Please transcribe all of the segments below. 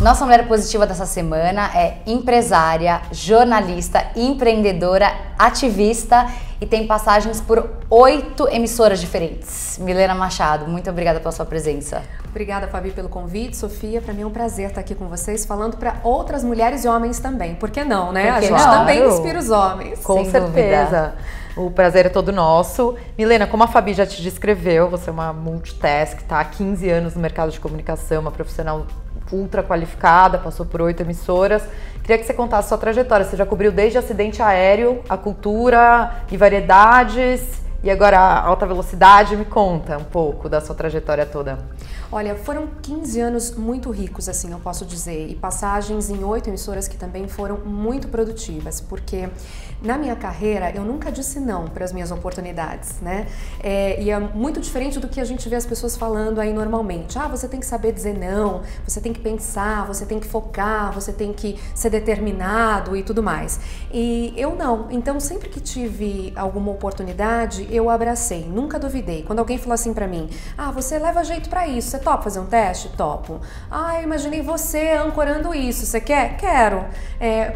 Nossa mulher positiva dessa semana é empresária, jornalista, empreendedora, ativista e tem passagens por 8 emissoras diferentes. Milena Machado, muito obrigada pela sua presença. Obrigada, Fabi, pelo convite. Sofia, para mim é um prazer estar aqui com vocês, falando para outras mulheres e homens também. Por que não, né? A gente também inspira os homens. Com certeza. O prazer é todo nosso. Milena, como a Fabi já te descreveu, você é uma multitask, tá há 15 anos no mercado de comunicação, uma profissional ultra qualificada, passou por 8 emissoras. Queria que você contasse a sua trajetória. Você já cobriu desde acidente aéreo, a cultura e variedades, e agora a alta velocidade. Me conta um pouco da sua trajetória toda. Olha, foram 15 anos muito ricos, assim, eu posso dizer, e passagens em 8 emissoras que também foram muito produtivas, porque na minha carreira eu nunca disse não para as minhas oportunidades, né? E é muito diferente do que a gente vê as pessoas falando aí normalmente. Ah, você tem que saber dizer não, você tem que pensar, você tem que focar, você tem que ser determinado e tudo mais. E eu não. Então, sempre que tive alguma oportunidade, eu abracei, nunca duvidei. Quando alguém falou assim para mim, ah, você leva jeito para isso, você topa fazer um teste? Topo. Ah, eu imaginei você ancorando isso, você quer? Quero.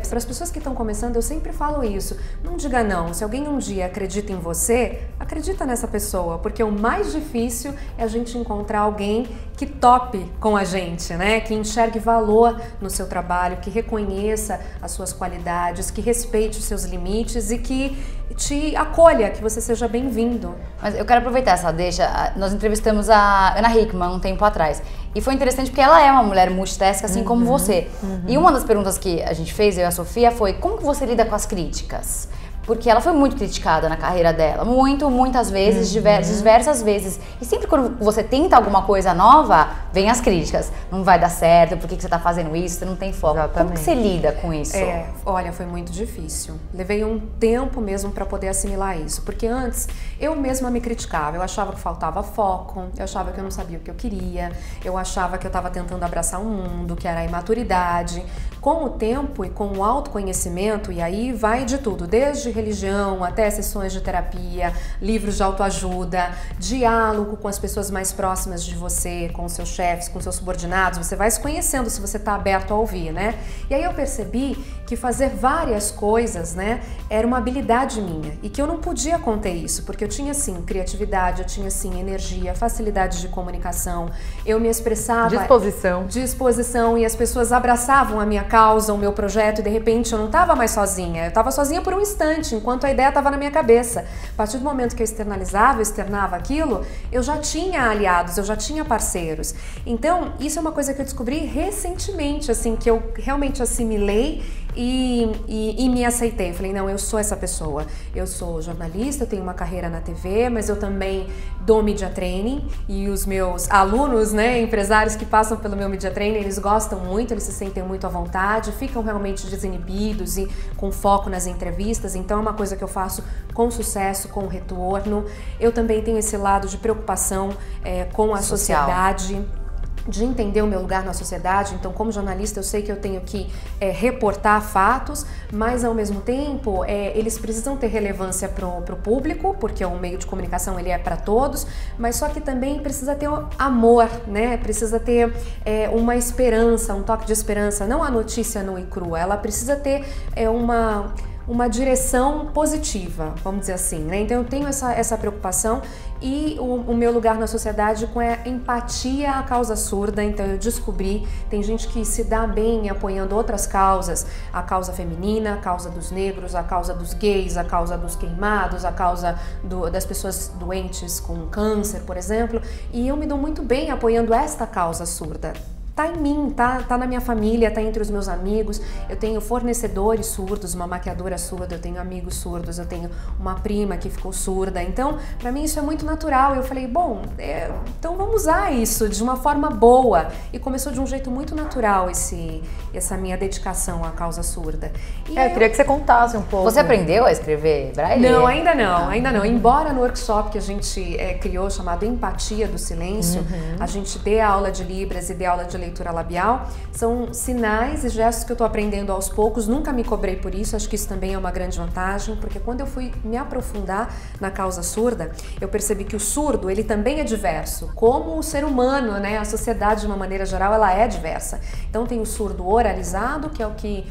Para as pessoas que estão começando, eu sempre falo isso. Não diga não. Se alguém um dia acredita em você, acredita nessa pessoa, porque o mais difícil é a gente encontrar alguém que tope com a gente, né? Que enxergue valor no seu trabalho, que reconheça as suas qualidades, que respeite os seus limites e que te acolha, que você seja bem-vindo. Mas eu quero aproveitar essa deixa. Nós entrevistamos a Ana Hickman um tempo atrás. E foi interessante porque ela é uma mulher multitask, assim como você. E uma das perguntas que a gente fez, eu e a Sofia, foi como que você lida com as críticas? Porque ela foi muito criticada na carreira dela, muitas vezes, diversas vezes. E sempre quando você tenta alguma coisa nova, vem as críticas. Não vai dar certo, por que você tá fazendo isso, você não tem foco. Exatamente. Como que você lida com isso? Olha, foi muito difícil. Levei um tempo mesmo para poder assimilar isso. Porque antes, eu mesma me criticava. Eu achava que faltava foco, eu achava que eu não sabia o que eu queria, eu achava que eu estava tentando abraçar um mundo, que era a imaturidade. Com o tempo e com o autoconhecimento, e aí vai de tudo, desde religião até sessões de terapia, livros de autoajuda, diálogo com as pessoas mais próximas de você, com os seus chefes, com os seus subordinados, você vai se conhecendo se você está aberto a ouvir, né? E aí eu percebi que fazer várias coisas, né, era uma habilidade minha e que eu não podia conter isso, porque eu tinha sim criatividade, eu tinha sim energia, facilidade de comunicação, eu me expressava... Disposição, e as pessoas abraçavam a minha causa, o meu projeto, e de repente eu não estava mais sozinha, eu estava sozinha por um instante, enquanto a ideia estava na minha cabeça. A partir do momento que eu externava aquilo, eu já tinha aliados, eu já tinha parceiros. Então, isso é uma coisa que eu descobri recentemente, assim, que eu realmente assimilei e me aceitei. Eu falei, não, eu sou essa pessoa. Eu sou jornalista, eu tenho uma carreira na TV, mas eu também dou media training, e os meus alunos, né, empresários que passam pelo meu media training, eles gostam muito, eles se sentem muito à vontade, ficam realmente desinibidos e com foco nas entrevistas. Então é uma coisa que eu faço com sucesso, com retorno. Eu também tenho esse lado de preocupação com a sociedade, de entender o meu lugar na sociedade. Então, como jornalista, eu sei que eu tenho que reportar fatos, mas ao mesmo tempo eles precisam ter relevância para o público, porque o meio de comunicação ele é para todos, mas só que também precisa ter amor, né? Precisa ter uma esperança, um toque de esperança, não a notícia nua e crua, ela precisa ter uma direção positiva, vamos dizer assim, né? Então eu tenho essa preocupação e o meu lugar na sociedade com a empatia à causa surda. Então eu descobri, tem gente que se dá bem apoiando outras causas, a causa feminina, a causa dos negros, a causa dos gays, a causa dos queimados, a causa das pessoas doentes com câncer, por exemplo, e eu me dou muito bem apoiando esta causa surda. Tá em mim, tá na minha família, tá entre os meus amigos. Eu tenho fornecedores surdos, uma maquiadora surda, eu tenho amigos surdos, eu tenho uma prima que ficou surda. Então, pra mim isso é muito natural. Eu falei, bom, então vamos usar isso de uma forma boa. E começou de um jeito muito natural essa minha dedicação à causa surda. E eu queria que você contasse um pouco. Você aprendeu a escrever braille? Não, ainda não. Embora no workshop que a gente criou, chamado Empatia do Silêncio, a gente dê aula de Libras e dê aula de leitura labial, são sinais e gestos que eu tô aprendendo aos poucos, nunca me cobrei por isso, acho que isso também é uma grande vantagem, porque quando eu fui me aprofundar na causa surda, eu percebi que o surdo, ele também é diverso, como o ser humano, né, a sociedade de uma maneira geral, ela é diversa. Então tem o surdo oralizado, que é o que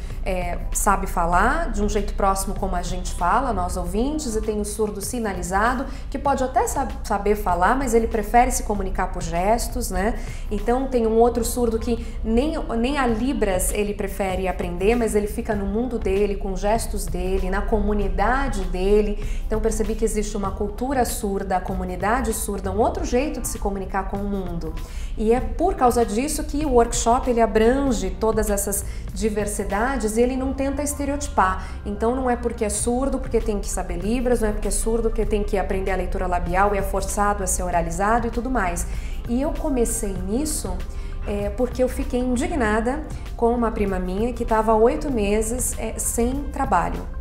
sabe falar de um jeito próximo como a gente fala, nós ouvintes, e tem o surdo sinalizado, que pode até saber falar, mas ele prefere se comunicar por gestos, né? Então tem um outro surdo que nem a Libras ele prefere aprender, mas ele fica no mundo dele, com gestos dele, na comunidade dele. Então percebi que existe uma cultura surda, a comunidade surda, um outro jeito de se comunicar com o mundo. E é por causa disso que o workshop ele abrange todas essas diversidades e ele não tenta estereotipar. Então não é porque é surdo, porque tem que saber Libras, não é porque é surdo, porque tem que aprender a leitura labial e é forçado a ser oralizado e tudo mais. E eu comecei nisso porque eu fiquei indignada com uma prima minha que estava há 8 meses sem trabalho.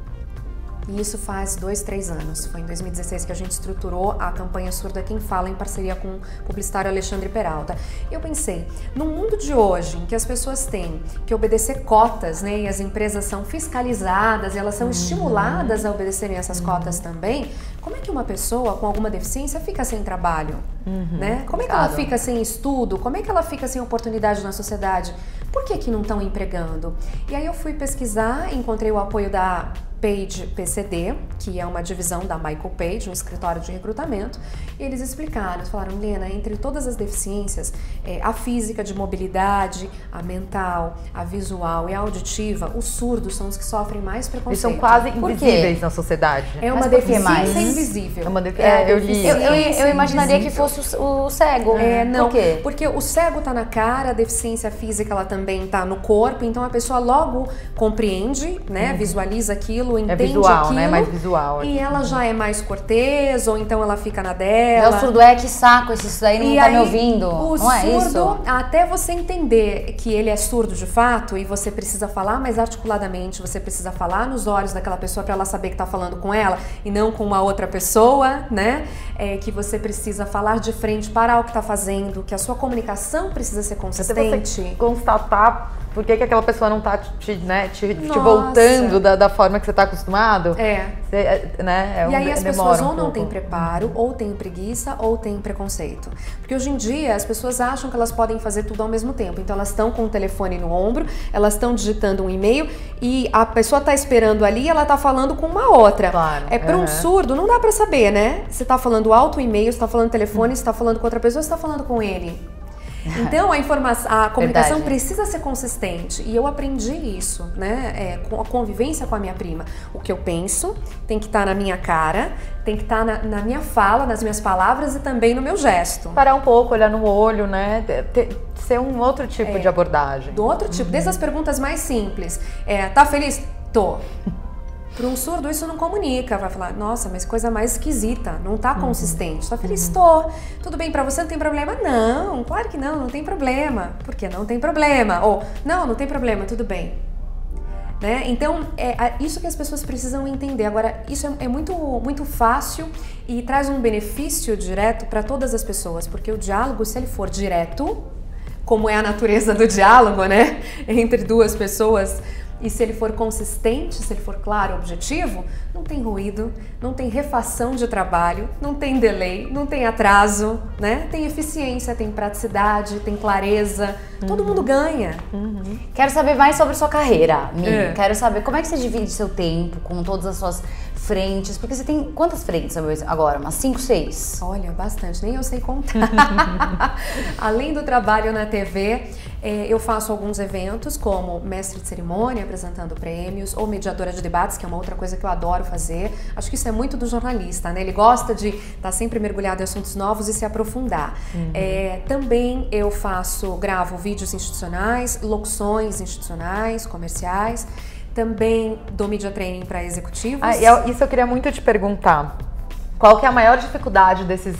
E isso faz 2, 3 anos. Foi em 2016 que a gente estruturou a campanha Surda Quem Fala em parceria com o publicitário Alexandre Peralta. Eu pensei, no mundo de hoje, em que as pessoas têm que obedecer cotas, né, e as empresas são fiscalizadas e elas são estimuladas a obedecerem essas cotas também, como é que uma pessoa com alguma deficiência fica sem trabalho? Né? Como é que ela fica sem estudo? Como é que ela fica sem oportunidade na sociedade? Por que não estão empregando? E aí eu fui pesquisar, encontrei o apoio da Page PCD, que é uma divisão da Michael Page, um escritório de recrutamento, e eles explicaram, eles falaram, Lena, entre todas as deficiências, a física de mobilidade, a mental, a visual e a auditiva, os surdos são os que sofrem mais preconceito. Eles são quase invisíveis na sociedade. É uma deficiência invisível. Eu imaginaria que fosse o cego. Não, por quê? Porque o cego tá na cara, a deficiência física ela também tá no corpo, então a pessoa logo compreende, né, visualiza aquilo, entende visual, aquilo, né? Mais visual. E ela já é mais cortês, ou então ela fica na dela. O surdo que saco, isso daí não tá me ouvindo. O não é surdo, isso? até você entender que ele é surdo de fato, e você precisa falar mais articuladamente, você precisa falar nos olhos daquela pessoa para ela saber que tá falando com ela e não com uma outra pessoa, né? Que você precisa falar de frente, parar o que tá fazendo, que a sua comunicação precisa ser consistente. Até você constatar por que aquela pessoa não tá te voltando da forma que você tá acostumado. Né? E aí as pessoas ou não têm preparo, ou têm preguiça, ou têm preconceito. Porque hoje em dia as pessoas acham que elas podem fazer tudo ao mesmo tempo. Então elas estão com o telefone no ombro, elas estão digitando um e-mail e a pessoa tá esperando ali e ela tá falando com uma outra. Claro. Para um surdo não dá para saber, né? Você tá falando alto e-mail, você tá falando telefone, você tá falando com outra pessoa, você tá falando com ele. Então a comunicação precisa ser consistente e eu aprendi isso, né? Com a convivência com a minha prima. O que eu penso tem que estar na minha cara, tem que estar na minha fala, nas minhas palavras e também no meu gesto. Parar um pouco, olhar no olho, né? Ser um outro tipo de abordagem. Do outro tipo, desde as perguntas mais simples. Tá feliz? Tô. Para um surdo isso não comunica, vai falar, nossa, mas coisa mais esquisita, não tá consistente. Tá feliz? Estou. Tudo bem para você, não tem problema? Não, claro que não tem problema. Por que não tem problema? Ou, não tem problema, tudo bem. Né? Então, isso que as pessoas precisam entender. Agora, isso é muito, muito fácil e traz um benefício direto para todas as pessoas, porque o diálogo, se ele for direto, como é a natureza do diálogo, né, entre duas pessoas, e se ele for consistente, se ele for claro, objetivo, não tem ruído, não tem refação de trabalho, não tem delay, não tem atraso, né? Tem eficiência, tem praticidade, tem clareza, todo mundo ganha. Quero saber mais sobre sua carreira, Mi. Quero saber como é que você divide seu tempo com todas as suas frentes, porque você tem quantas frentes agora? Umas 5, 6? Olha, bastante, nem eu sei contar. Além do trabalho na TV, eu faço alguns eventos como mestre de cerimônia, apresentando prêmios, ou mediadora de debates, que é uma outra coisa que eu adoro fazer. Acho que isso é muito do jornalista, né? Ele gosta de estar sempre mergulhado em assuntos novos e se aprofundar. Também eu gravo vídeos institucionais, locuções institucionais, comerciais. Também dou media training para executivos. Isso eu queria muito te perguntar. Qual que é a maior dificuldade desses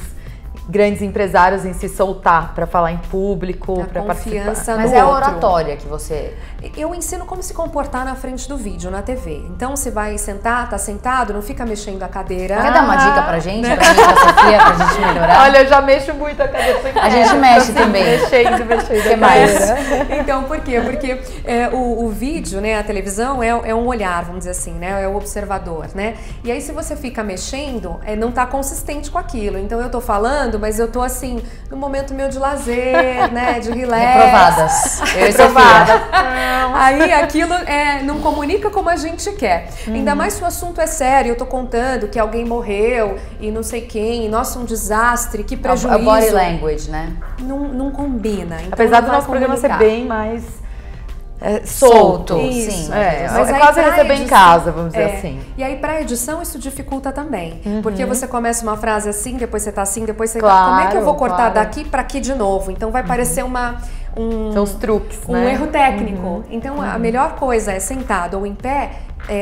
grandes empresários em se soltar para falar em público, para participar. Mas é a oratória que você... Eu ensino como se comportar na frente do vídeo, na TV. Então você vai sentar, tá sentado, não fica mexendo a cadeira. Quer dar uma dica pra gente? Pra mim, pra Sofia, pra gente melhorar? Olha, eu já mexo muito a cadeira. A gente mexe também. Mexendo. O que mais? Então, por quê? Porque o vídeo, né, a televisão é um olhar, vamos dizer assim, né? É o observador, né? E aí se você fica mexendo, não tá consistente com aquilo. Então eu tô falando, mas eu tô assim, no momento meu de lazer, né? De relax. Reprovadas. Eu e Sofia. Aí aquilo não comunica como a gente quer. Ainda mais se o assunto é sério, eu tô contando que alguém morreu e não sei quem, e nossa, um desastre, que prejuízo. A body language, né? Não combina. Então apesar do nosso programa ser bem mais solto. Isso. Sim. Mas é quase receber em casa, vamos dizer assim. E aí pra edição isso dificulta também. Porque você começa uma frase assim, depois você tá assim, depois você claro, tá... Como é que eu vou cortar daqui pra aqui de novo? Então vai parecer São os truques, né? erro técnico. Então a melhor coisa é sentado ou em pé,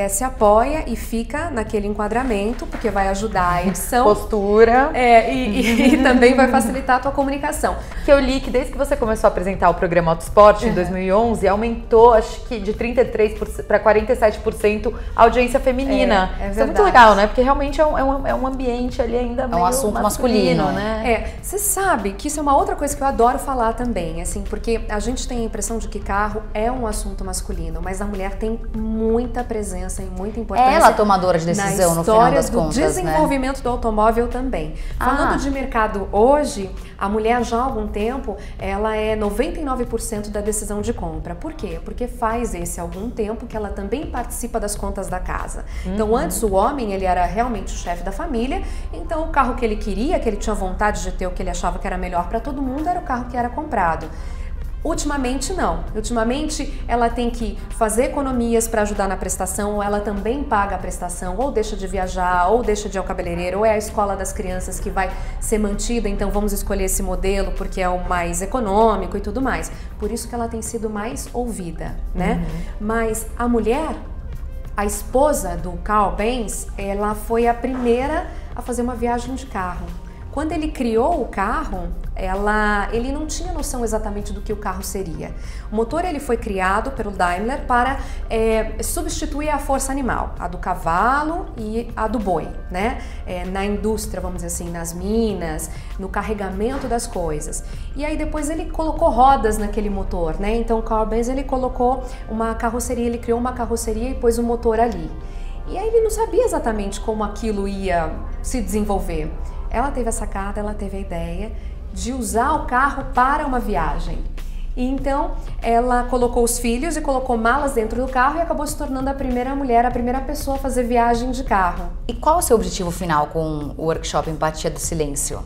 se apoia e fica naquele enquadramento, porque vai ajudar a edição. Postura. E também vai facilitar a tua comunicação. Que eu li que desde que você começou a apresentar o programa Auto Esporte em 2011, aumentou, acho que de 33% para 47% a audiência feminina. Isso é muito legal, né? Porque realmente é um ambiente ali ainda meio um assunto masculino, né? Você sabe que isso é uma outra coisa que eu adoro falar também, assim, porque a gente tem a impressão de que carro é um assunto masculino, mas a mulher tem muita presença e muita importância. É ela a tomadora de decisão no final das contas, né? Desenvolvimento do automóvel também. Falando de mercado hoje, a mulher já há algum tempo, ela é 99% da decisão de compra. Por quê? Porque faz algum tempo que ela também participa das contas da casa. Então antes o homem, ele era realmente o chefe da família, então o carro que ele queria, que ele tinha vontade de ter, o que ele achava que era melhor para todo mundo, era o carro que era comprado. Ultimamente não. Ultimamente ela tem que fazer economias para ajudar na prestação, ou ela também paga a prestação, ou deixa de viajar, ou deixa de ir ao cabeleireiro, ou é a escola das crianças que vai ser mantida, então vamos escolher esse modelo porque é o mais econômico e tudo mais. Por isso que ela tem sido mais ouvida, né? Mas a mulher, a esposa do Carl Benz, ela foi a primeira a fazer uma viagem de carro. Quando ele criou o carro, ele não tinha noção exatamente do que o carro seria. O motor ele foi criado pelo Daimler para substituir a força animal, a do cavalo e a do boi, né? Na indústria, vamos dizer assim, nas minas, no carregamento das coisas. E aí depois ele colocou rodas naquele motor, né? Então o Carl Benz ele colocou uma carroceria, ele criou uma carroceria e pôs o motor ali. E aí ele não sabia exatamente como aquilo ia se desenvolver. Ela teve a sacada, ela teve a ideia de usar o carro para uma viagem. E então ela colocou os filhos e colocou malas dentro do carro e acabou se tornando a primeira mulher, a primeira pessoa a fazer viagem de carro. E qual é o seu objetivo final com o workshop Empatia do Silêncio?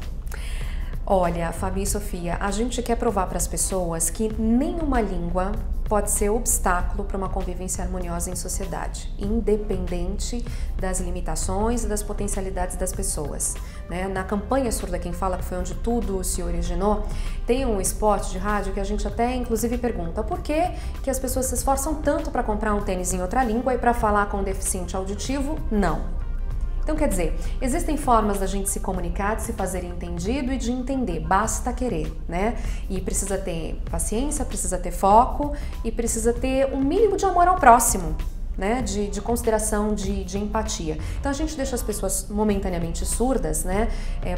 Olha, Fabi e Sofia, a gente quer provar para as pessoas que nenhuma língua pode ser obstáculo para uma convivência harmoniosa em sociedade, independente das limitações e das potencialidades das pessoas, né? Na campanha Surda Quem Fala, que foi onde tudo se originou, tem um spot de rádio que a gente até inclusive pergunta por que as pessoas se esforçam tanto para comprar um tênis em outra língua e para falar com um deficiente auditivo, não. Então, quer dizer, existem formas da gente se comunicar, de se fazer entendido e de entender, basta querer, né? E precisa ter paciência, precisa ter foco e precisa ter um mínimo de amor ao próximo, né? De consideração, de empatia. Então, a gente deixa as pessoas momentaneamente surdas, né?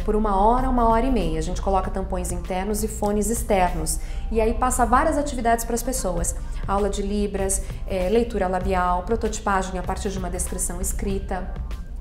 Por 1 hora e meia. A gente coloca tampões internos e fones externos. E aí passa várias atividades para as pessoas. Aula de libras, leitura labial, prototipagem a partir de uma descrição escrita.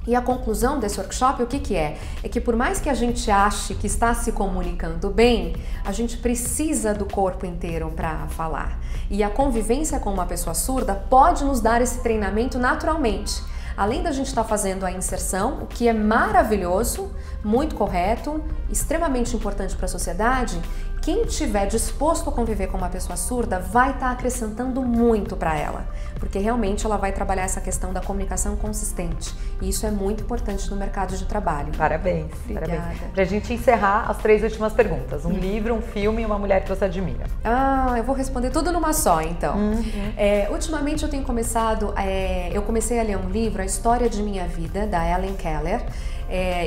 E a conclusão desse workshop, o que é? É que por mais que a gente ache que está se comunicando bem, a gente precisa do corpo inteiro para falar. E a convivência com uma pessoa surda pode nos dar esse treinamento naturalmente. Além da gente estar fazendo a inserção, o que é maravilhoso, muito correto, extremamente importante para a sociedade, quem estiver disposto a conviver com uma pessoa surda vai estar acrescentando muito para ela, porque realmente ela vai trabalhar essa questão da comunicação consistente. E isso é muito importante no mercado de trabalho. Parabéns. Obrigada. Parabéns. Pra gente encerrar, as 3 últimas perguntas. Um livro, um filme e uma mulher que você admira. Eu vou responder tudo numa só, então. Ultimamente eu tenho começado, eu comecei a ler um livro, A História de Minha Vida, da Helen Keller.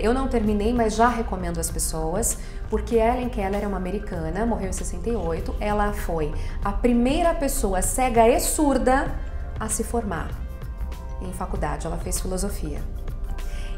Eu não terminei, mas já recomendo às pessoas, porque Helen Keller é uma americana, morreu em 68. Ela foi a primeira pessoa cega e surda a se formar em faculdade. Ela fez filosofia.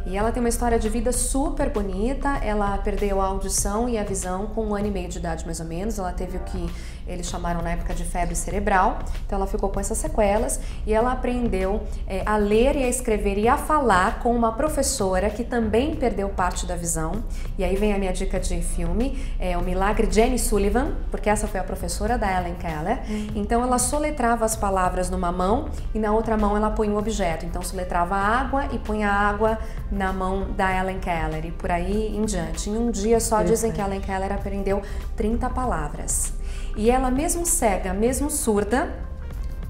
E ela tem uma história de vida super bonita. Ela perdeu a audição e a visão com 1 ano e meio de idade, mais ou menos. Ela teve o que eles chamaram na época de febre cerebral. Então ela ficou com essas sequelas e ela aprendeu a ler e a escrever e a falar com uma professora que também perdeu parte da visão. E aí vem a minha dica de filme, O Milagre de Annie Sullivan, porque essa foi a professora da Helen Keller. Então ela soletrava as palavras numa mão e na outra mão ela põe um objeto. Então soletrava água e punha água na mão da Helen Keller e por aí em diante. Em um dia só dizem que a Helen Keller aprendeu 30 palavras. E ela, mesmo cega, mesmo surda,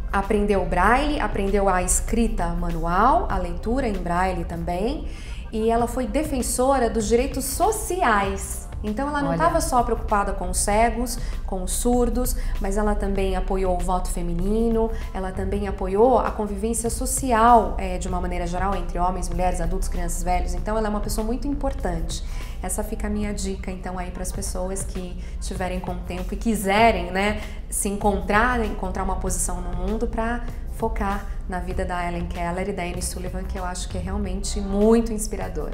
aprendeu o braille, aprendeu a escrita manual, a leitura em braille também, e ela foi defensora dos direitos sociais. Então ela não estava só preocupada com os cegos, com os surdos, mas ela também apoiou o voto feminino, ela também apoiou a convivência social de uma maneira geral entre homens, mulheres, adultos, crianças, velhos. Então ela é uma pessoa muito importante. Essa fica a minha dica então aí para as pessoas que estiverem com tempo e quiserem, né, se encontrar uma posição no mundo para focar na vida da Helen Keller e da Annie Sullivan, que eu acho que é realmente muito inspirador.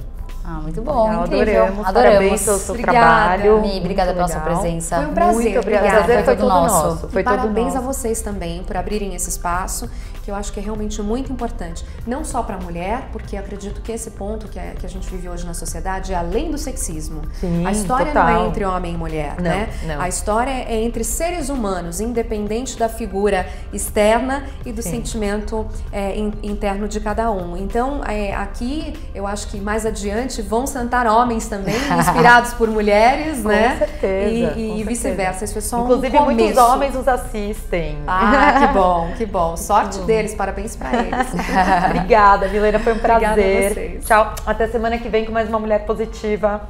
Muito bom, incrível. Adoramos. Parabéns pelo seu trabalho. Mi, obrigada pela sua presença. Foi um prazer. Muito obrigada. O prazer foi todo nosso. E parabéns a vocês também por abrirem esse espaço, que eu acho que é realmente muito importante. Não só para a mulher, porque acredito que esse ponto que a gente vive hoje na sociedade é além do sexismo. Sim, a história total. não é entre homem e mulher, não, né? Não. A história é entre seres humanos, independente da figura externa e do sentimento interno de cada um. Então, aqui, eu acho que mais adiante vão sentar homens também, inspirados por mulheres, né? Com certeza. E vice-versa. Isso foi só Inclusive, um começo. muitos homens os assistem. Ah, que bom, que bom. Sorte deles, parabéns pra eles. Obrigada, Milena, foi um prazer. Obrigada a vocês. Tchau, até semana que vem com mais uma Mulher Positiva.